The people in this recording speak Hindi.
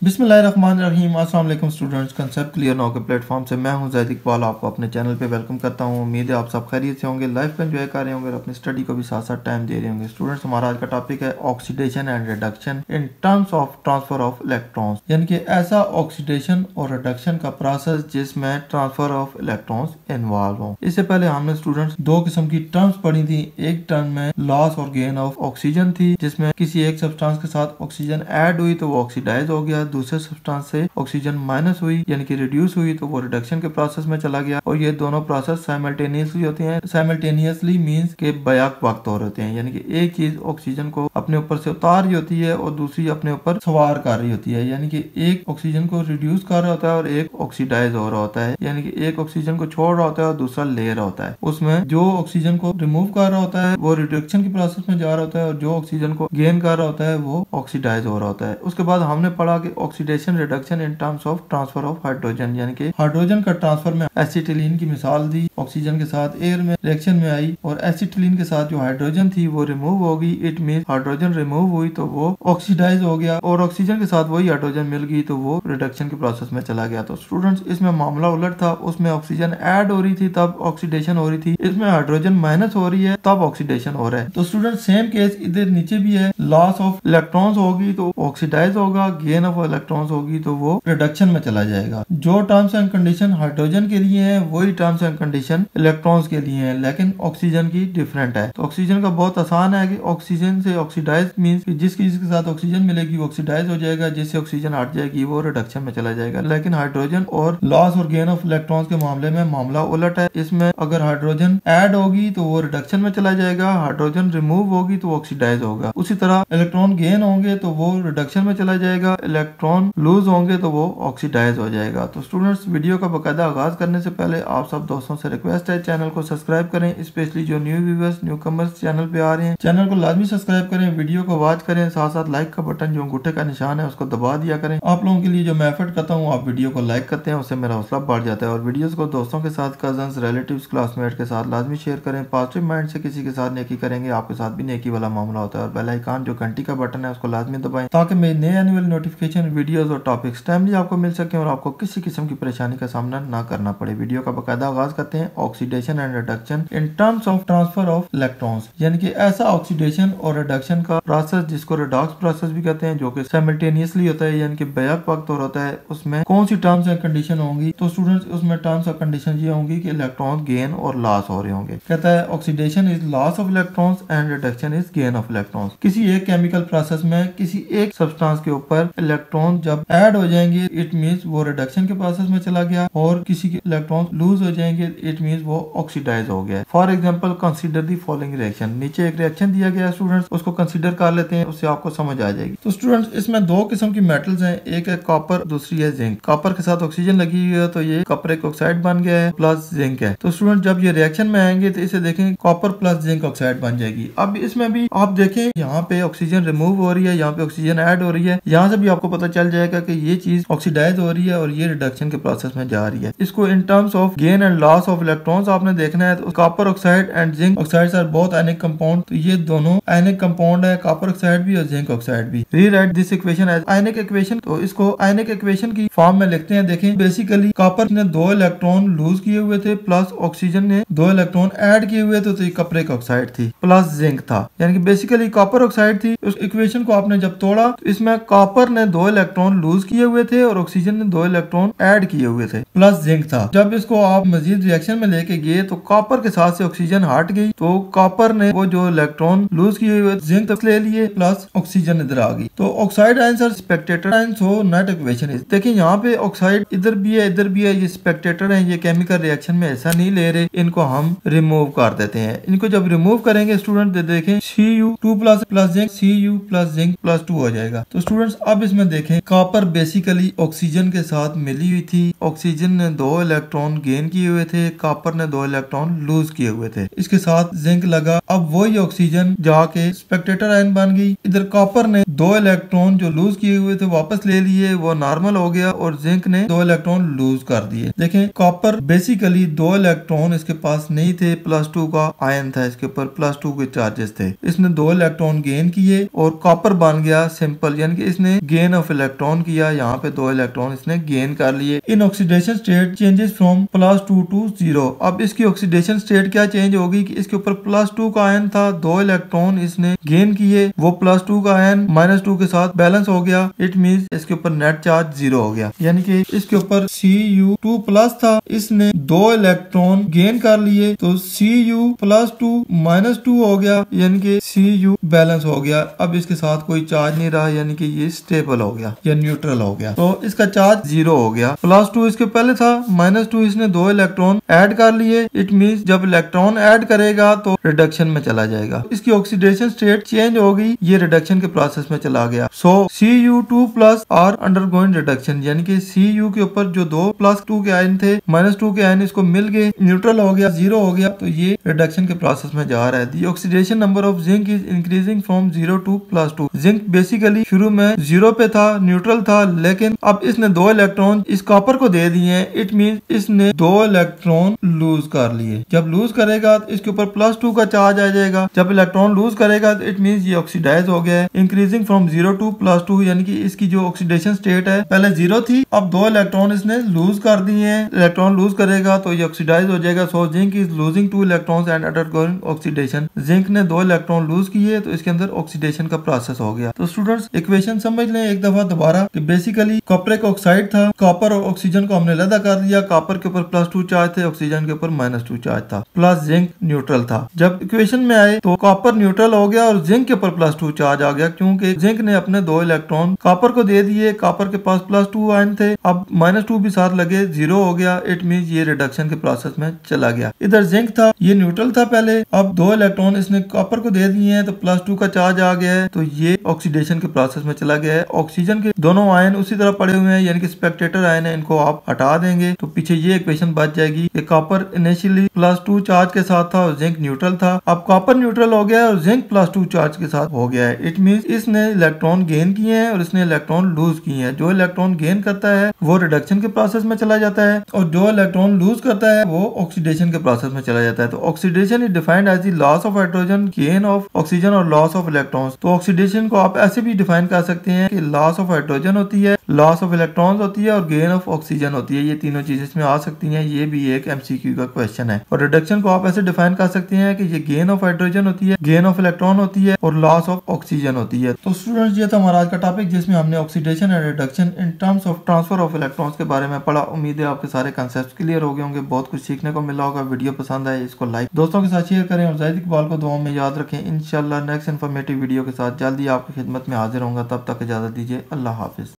बिस्मिल्लाहिर्रहमानिर्रहीम। अस्सलाम वालेकुम स्टूडेंट्स, कंसेप्ट क्लियर नाउ के प्लेटफॉर्म से मैं हूं ज़ैद इकबाल, आपको अपने चैनल पे वेलकम करता हूं। उम्मीद है आप सब खैरियत से होंगे, लाइफ को एंजॉय कर रहे होंगे और अपनी स्टडी को भी साथ साथ टाइम दे रहे होंगे। स्टूडेंट्स, हमारा आज का टॉपिक है oxidation and reduction in terms of transfer of electrons, यानी कि ऐसा ऑक्सीडेशन और रिडक्शन का प्रोसेस जिसमें ट्रांसफर ऑफ इलेक्ट्रॉन्स इन्वॉल्व हो। इससे पहले हमने स्टूडेंट्स दो किस्म की टर्म्स पढ़ी थी। एक टर्म में लॉस और गेन ऑफ ऑक्सीजन थी, जिसमें किसी एक सब्सटेंस के साथ ऑक्सीजन ऐड हुई तो वो ऑक्सीडाइज हो गया, दूसरे सब्सटेंस से ऑक्सीजन माइनस हुई यानी कि रिड्यूस हुई तो वो रिडक्शन के प्रोसेस में चला गया। और ये दोनों प्रोसेस साइमल्टेनियसली होते हैं। साइमल्टेनियसली मींस के बैक वक्त और होते हैं, यानी कि एक चीज ऑक्सीजन को अपने ऊपर से उतार रही होती है और दूसरी अपने ऊपर सवार कर रही होती है, यानी कि एक ऑक्सीजन को रिड्यूस कर रहा होता है और एक ऑक्सीडाइज हो रहा होता है, यानी कि एक ऑक्सीजन को छोड़ रहा होता है और दूसरा ले रहा होता है। उसमें जो ऑक्सीजन को रिमूव कर रहा होता है वो रिडक्शन की प्रोसेस में जा रहा होता है और जो ऑक्सीजन को गेन कर रहा होता है वो ऑक्सीडाइज हो रहा होता है। उसके बाद हमने पढ़ा कि oxidation reduction in terms of transfer of hydrogen, यानी कि हाइड्रोजन का ट्रांसफर में एसिटिलीन की मिसाल दी, ऑक्सीजन के साथ एयर में रिएक्शन में आई और एसिटिलीन के साथ जो हाइड्रोजन थी वो रिमूव हो गई। इट मीन हाइड्रोजन रिमूव हुई तो वो ऑक्सीडाइज हो गया और ऑक्सीजन के साथ वही हाइड्रोजन मिल गई तो वो रिडक्शन के प्रोसेस में चला गया। तो स्टूडेंट्स, इसमें मामला उलट था, उसमें ऑक्सीजन ऐड हो रही थी तब ऑक्सीडेशन हो रही थी, इसमें हाइड्रोजन माइनस हो रही है तब ऑक्सीडेशन हो रहा है। तो स्टूडेंट, सेम केस इधर नीचे भी है। लॉस ऑफ इलेक्ट्रॉन्स होगी तो ऑक्सीडाइज होगा, गेन ऑफ इलेक्ट्रॉन्स होगी तो वो रिडक्शन में चला जाएगा। जो टर्म्स एंड कंडीशन हाइड्रोजन के लिए है वही टर्म्स एंड कंडीशन इलेक्ट्रॉन्स के लिए है, लेकिन ऑक्सीजन की डिफरेंट है। तो ऑक्सीजन का बहुत आसान है कि ऑक्सीजन से ऑक्सीडाइज मींस कि जिस चीज के साथ ऑक्सीजन मिलेगी वो ऑक्सीडाइज हो जाएगा, जिससे ऑक्सीजन हट जाएगी वो रिडक्शन में चला जाएगा। लेकिन हाइड्रोजन और लॉस और गेन ऑफ इलेक्ट्रॉन्स के मामले में मामला उलट है। इसमें अगर हाइड्रोजन ऐड होगी तो वो रिडक्शन में चला जाएगा, हाइड्रोजन रिमूव होगी तो ऑक्सीडाइज होगा। उसी तरह इलेक्ट्रॉन गेन होंगे तो वो रिडक्शन में चला जाएगा, इलेक्ट्रॉन लूज होंगे तो वो ऑक्सीडाइज हो जाएगा। तो स्टूडेंट्स, वीडियो का बाकायदा आगाज करने से पहले आप सब दोस्तों से रिक्वेस्ट है, चैनल को सब्सक्राइब करें, स्पेशली जो new viewers new commerce channel पे आ रहे हैं, चैनल को लाजमी सब्सक्राइब करें, वीडियो को वॉच करें, साथ साथ लाइक का बटन जो अंगूठे का निशान है उसको दबा दिया करें। आप लोगों के लिए जो मैं एफर्ट करता हूँ, आप वीडियो को लाइक करते हैं, उससे मेरा हौसला बढ़ जाता है। और वीडियोस को दोस्तों के साथ, कजन्स, रिलेटिव्स, क्लासमेट के साथ लाजमी शेयर करें। पॉजिटिव माइंड से किसी के साथ नेकी करेंगे, आपके साथ भी नेकी वाला मामला होता है। और बेल आइकन जो घंटी का बटन है उसको लाजमी दबाएं ताकि मेरे नए आने वाली नोटिफिकेशन, वीडियोस और टॉपिक्स टाइमली आपको मिल सके और आपको किसी किस्म की परेशानी का सामना ना करना पड़े। वीडियो का बाकायदा आगाज करते हैं। Oxidation and reduction in terms of transfer of electrons, यानी कि ऐसा ऑक्सीडेशन और रिडक्शन का प्रोसेस जिसको रिडॉक्स प्रोसेस भी कहते हैं, जो कि साइमल्टेनियसली होता है, यानी कि बैक वक्त और होता है। उसमें कौन सी टर्म्स एंड कंडीशन होंगी? तो स्टूडेंट्स, उसमें टर्म्स और कंडीशन ये होंगी कि इलेक्ट्रॉन गेन और लॉस हो रहे होंगे। कहता है oxidation is loss of electrons and reduction is gain of electrons. किसी एक केमिकल प्रोसेस में किसी एक सब्सटेंस के ऊपर इलेक्ट्रॉन जब ऐड हो जाएंगे इट मींस वो रिडक्शन के प्रोसेस में चला गया, और किसी के इलेक्ट्रॉन लूज हो जाएंगे इट मींस वो ऑक्सीडाइज हो गया। For example, consider the following reaction. नीचे एक रिएक्शन दिया गया है स्टूडेंट्स, उसको कंसीडर कर लेते हैं, उससे आपको समझ आ जाएगी। तो स्टूडेंट्स, इसमें दो किस्म की मेटल्स हैं, एक है कॉपर, दूसरी है जिंक। कॉपर के साथ ऑक्सीजन लगी हुई है तो ये कॉपर एक ऑक्साइड बन गया है, प्लस जिंक है। तो स्टूडेंट, जब ये रिएक्शन में आएंगे तो इसे देखें कॉपर प्लस जिंक ऑक्साइड बन जाएगी। अब इसमें भी आप देखें यहाँ पे ऑक्सीजन रिमूव हो रही है, यहाँ पे ऑक्सीजन ऐड हो रही है। यहाँ से भी आपको पता चल जाएगा कि ये चीज ऑक्सीडाइज हो रही है और ये रिडक्शन के प्रोसेस में जा रही है। इसको in terms of gain and loss of electrons आपने देखना है। तो copper oxide and zinc oxide are both ionic compound, तो ये दोनों आयनिक कंपाउंड है, कॉपर ऑक्साइड भी और जिंक ऑक्साइड भी। Rewrite this equation as ionic equation. तो इसको आयनिक इक्वेशन की फॉर्म में लिखते हैं। देखें, बेसिकली कॉपर ने 2 इलेक्ट्रॉन लूज किए हुए थे, प्लस ऑक्सीजन ने 2 इलेक्ट्रॉन ऐड किए हुए थे, तो ये कॉपर ऑक्साइड थी, प्लस जिंक था, यानी कि बेसिकली कॉपर ऑक्साइड थी। उस इक्वेशन को आपने जब तोड़ा तो इसमें कॉपर ने 2 इलेक्ट्रॉन लूज किए हुए थे और ऑक्सीजन ने 2 इलेक्ट्रॉन ऐड किए हुए थे, प्लस जिंक था। जब इसको आप मजीद रिएक्शन में लेके गए तो कॉपर के साथ से ऑक्सीजन हट गई, तो कॉपर ने वो जो इलेक्ट्रॉन लूज किए हुए जिंक तक ले लिए, प्लस ऑक्सीजन इधर आ गई। तो oxide ions are spectator ions, हो नेट इक्वेशन इज। देखिए, यहाँ पे ऑक्साइड इधर भी है इधर भी है, ये स्पेक्टेटर है, ये केमिकल रिएक्शन में ऐसा नहीं ले रहे, इनको हम रिमूव कर देते हैं। इनको जब रिमूव करेंगे स्टूडेंट देखें Cu2 plus zinc Cu plus zinc plus 2 हो जाएगा। तो स्टूडेंट्स, अब इसमें देखें कॉपर बेसिकली ऑक्सीजन के साथ मिली हुई थी, ऑक्सीजन ने 2 इलेक्ट्रॉन गेन किए हुए थे, कॉपर ने 2 इलेक्ट्रॉन लूज किए हुए थे, इसके साथ जिंक लगा। अब वही ऑक्सीजन जाके स्पेक्टेटर आयन बन गई। इधर कॉपर ने 2 इलेक्ट्रॉन जो लूज किए हुए थे वापस ले लिए, वो नॉर्मल हो गया, और जिंक ने 2 इलेक्ट्रॉन लूज कर दिए। देखें, कॉपर बेसिकली 2 इलेक्ट्रॉन इसके पास नहीं थे, +2 का आयन था, इसके ऊपर +2 के चार्जेस थे। इसने 2 इलेक्ट्रॉन गेन किए और कॉपर बन गया सिंपल, यानी कि इसने गेन ऑफ ऑफ इलेक्ट्रॉन किया, यहाँ पे 2 इलेक्ट्रॉन इसने गेन कर लिए। In oxidation state changes from +2 to 0। अब इसकी ऑक्सीडेशन स्टेट क्या चेंज होगी कि इसके ऊपर +2 का आयन था, 2 इलेक्ट्रॉन इसने गेन किए, वो +2 का आयन -2 के साथ बैलेंस हो गया। इट मींस इसके ऊपर नेट चार्ज 0 हो गया, यानी कि इसके ऊपर Cu2+ था, इसने 2 इलेक्ट्रॉन गेन कर लिए तो Cu+2 -2 हो गया, यानी कि Cu बैलेंस हो गया। अब इसके साथ कोई चार्ज नहीं रहा, यानी कि ये स्टेबल हो गया या न्यूट्रल हो गया, तो इसका चार्ज 0 हो गया। +2 इसके पहले था, -2 इसने 2 इलेक्ट्रॉन ऐड कर लिए। इट मींस जब इलेक्ट्रॉन ऐड करेगा तो रिडक्शन में चला जाएगा, इसकी ऑक्सीडेशन स्टेट चेंज होगी, ये रिडक्शन के प्रोसेस में चला गया। सो Cu2+ आर अंडरगोइंग रिडक्शन, यानी कि Cu के ऊपर जो 2+2 के आयन थे, -2 के आयन इसको मिल गए, न्यूट्रल हो गया, 0 हो गया, तो ये रिडक्शन के प्रोसेस में जा रहा है। The oxidation number of zinc is increasing from 0 to +2। Zinc basically शुरू में 0 पे था, न्यूट्रल था, लेकिन अब इसने 2 इलेक्ट्रॉन इस कॉपर को दे दिए हैं। इट मीन इसने 2 इलेक्ट्रॉन लूज कर लिए। जब लूज करेगा तो इसके ऊपर +2 का चार्ज आ जाएगा। जब इलेक्ट्रॉन लूज करेगा तो इट मीन ये ऑक्सीडाइज हो गया है। इंक्रीजिंग फ्रॉम 0 to +2, यानी कि इसकी जो ऑक्सीडेशन स्टेट है पहले 0 थी, अब 2 इलेक्ट्रॉन इसने लूज कर दिए हैं। इलेक्ट्रॉन लूज करेगा तो ये ऑक्सीडाइज हो जाएगा। So zinc is losing 2 electrons and undergoing oxidation. Zinc ने 2 इलेक्ट्रॉन लूज किए तो इसके अंदर ऑक्सीडेशन का प्रोसेस हो गया। तो स्टूडेंट्स इक्वेशन समझ लें एक दफा दोबारा कि बेसिकली कॉपर ऑक्साइड था, कॉपर और ऑक्सीजन को हमने अलग कर दिया। कॉपर के ऊपर +2 चार्ज थे, ऑक्सीजन के ऊपर -2 चार्ज था, प्लस जिंक न्यूट्रल था। जब इक्वेशन में आए तो कॉपर न्यूट्रल हो गया और जिंक के ऊपर +2 चार्ज आ गया, क्योंकि जिंक ने अपने 2 इलेक्ट्रॉन कॉपर को दे दिए। कॉपर के पास +2 आयन थे, अब -2 भी साथ लगे, 0 हो गया। इट मीन ये रिडक्शन के प्रोसेस में चला गया। इधर जिंक था, ये न्यूट्रल था पहले, अब 2 इलेक्ट्रॉन इसने कॉपर को दे दिए हैं तो +2 का चार्ज आ गया है, तो ये ऑक्सीडेशन के प्रोसेस में चला गया है। ऑक्सीजन के दोनों आयन उसी तरह पड़े हुए हैं, यानी कि स्पेक्टेटर आयन है, इनको आप हटा देंगे तो पीछे ये इक्वेशन बच जाएगी कि कॉपर इनिशियली +2 चार्ज के साथ था और जिंक न्यूट्रल था। अब कॉपर न्यूट्रल हो गया है और जिंक +2 चार्ज के साथ हो गया है। इट मींस इसने इलेक्ट्रॉन गेन किए हैं और इसने इलेक्ट्रॉन लूज किए हैं। जो इलेक्ट्रॉन गेन करता है वो रिडक्शन के प्रोसेस में चला जाता है और जो इलेक्ट्रॉन लूज करता है वो ऑक्सीडेशन के प्रोसेस में चला जाता है। तो oxidation is defined as the loss of hydrogen, gain of oxygen और लॉस ऑफ इलेक्ट्रॉन्स। तो ऑक्सीडेशन को आप ऐसे भी डिफाइन कर सकते हैं कि लॉस ऑफ हाइड्रोजन होती है, लॉस ऑफ इलेक्ट्रॉन्स होती है और गेन ऑफ ऑक्सीजन होती है। ये तीनों चीजें इसमें आ सकती हैं, ये भी एक MCQ का क्वेश्चन है। और रिडक्शन को आप ऐसे डिफाइन कर सकते हैं कि ये गेन ऑफ हाइड्रोजन होती है, गेन ऑफ इलेक्ट्रॉन होती है और लॉस ऑफ ऑक्सीजन होती है। तो स्टूडेंट्स ये था हमारा आज का टॉपिक, जिसमें हमने oxidation and reduction in terms of transfer of electrons के बारे में पढ़ा। उम्मीद है आपके सारे कंसेप्ट क्लियर हो गए होंगे, बहुत कुछ सीखने को मिला होगा। वीडियो पसंद आए इसको लाइक दोस्तों के साथ शेयर करें और ज़ाहिद इकबाल को दुआओं में याद रखें। इंशाल्लाह नेक्स्ट इन्फॉर्मेटिव वीडियो के साथ जल्दी आपकी खिदमत में हाजिर होंगे। तब तक इजाजत दीजिए, अल्लाह हाफिज।